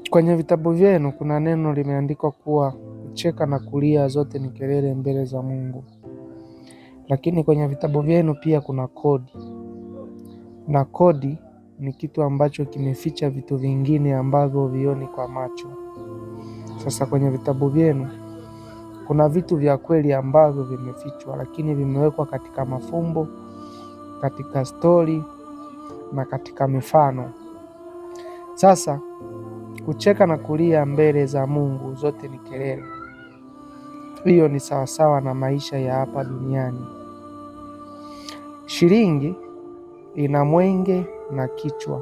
Kwenye vitabu vyenu kuna neno limeandikwa kuwa kucheka na kulia zote ni kelele mbele za Mungu. Lakini kwenye vitabu vyenu pia kuna kodi, na kodi ni kitu ambacho kimeficha vitu vingine ambavyo huvioni kwa macho. Sasa kwenye vitabu vyenu kuna vitu vya kweli ambavyo vimefichwa, lakini vimewekwa katika mafumbo, katika stori na katika mifano. Sasa kucheka na kulia mbele za Mungu zote ni kelele. Hiyo ni sawasawa na maisha ya hapa duniani. Shilingi ina mwenge na kichwa,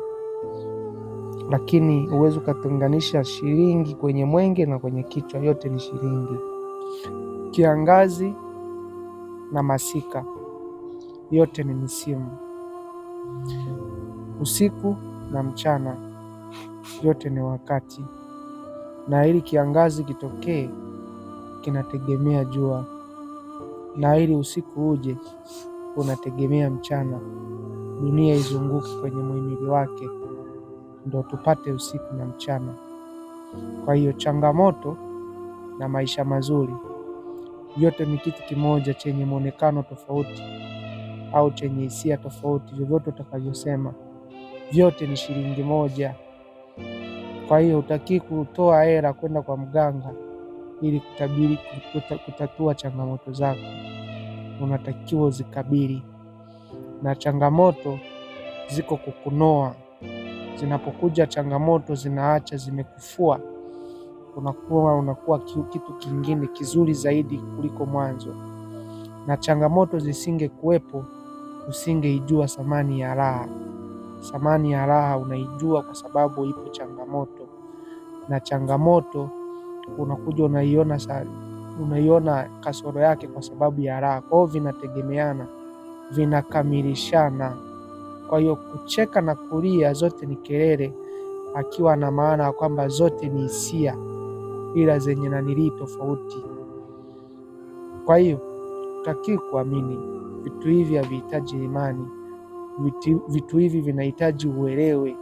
lakini huwezi ukatenganisha shilingi kwenye mwenge na kwenye kichwa. Yote ni shilingi. Kiangazi na masika, yote ni misimu. Usiku na mchana, yote ni wakati. Na ili kiangazi kitokee kinategemea jua, na ili usiku uje unategemea mchana. Dunia izunguke kwenye muhimili wake ndo tupate usiku na mchana. Kwa hiyo changamoto na maisha mazuri, yote ni kitu kimoja chenye muonekano tofauti au chenye hisia tofauti. Vyovyote utakavyosema, vyote ni shilingi moja. Kwa hiyo hutaki kutoa hela kwenda kwa mganga ili kutatua changamoto zako. Unatakiwa uzikabili, na changamoto ziko kukunoa. Zinapokuja changamoto zinaacha zimekufua, unakuwa kitu kingine kizuri zaidi kuliko mwanzo. Na changamoto zisingekuwepo, usingeijua thamani ya raha. Thamani ya raha unaijua kwa sababu ipo changamoto, na changamoto unakuja unaiona kasoro yake kwa sababu ya raha. Kwa hiyo vinategemeana, vinakamilishana. Kwa hiyo kucheka na kulia zote ni kelele, akiwa na maana ya kwamba zote ni hisia, ila zenye nanilii tofauti. Kwa hiyo hutakiwi kuamini vitu hivi, havihitaji imani. Vitu hivi vinahitaji uelewe.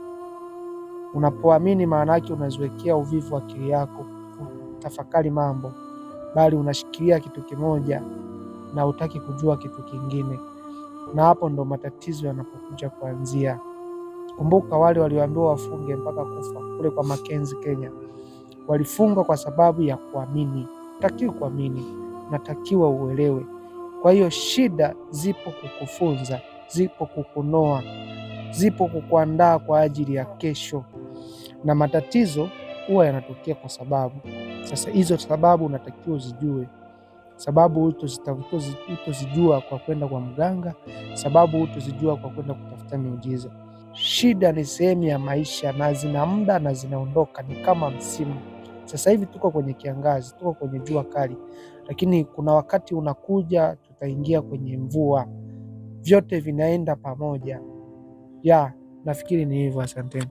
Unapoamini maana yake unaziwekea uvivu akili yako tafakari mambo, bali unashikilia kitu kimoja na hutaki kujua kitu kingine, na hapo ndo matatizo yanapokuja kuanzia. Kumbuka wale walioambiwa wafunge mpaka kufa kule kwa Mackenzie Kenya, walifunga kwa sababu ya kuamini. Hutakiwi kuamini, natakiwa uelewe. Kwa hiyo shida zipo kukufunza, zipo kukunoa, zipo kukuandaa kwa ajili ya kesho, na matatizo huwa yanatokea kwa sababu. Sasa hizo sababu unatakiwa uzijue. Sababu utozijua kwa kwenda kwa mganga, sababu utozijua kwa kwenda kutafuta miujiza. Shida ni sehemu ya maisha, na zina muda na zinaondoka, ni kama msimu. Sasa hivi tuko kwenye kiangazi, tuko kwenye jua kali, lakini kuna wakati unakuja tutaingia kwenye mvua. Vyote vinaenda pamoja. Nafikiri ni hivyo. Asanteni.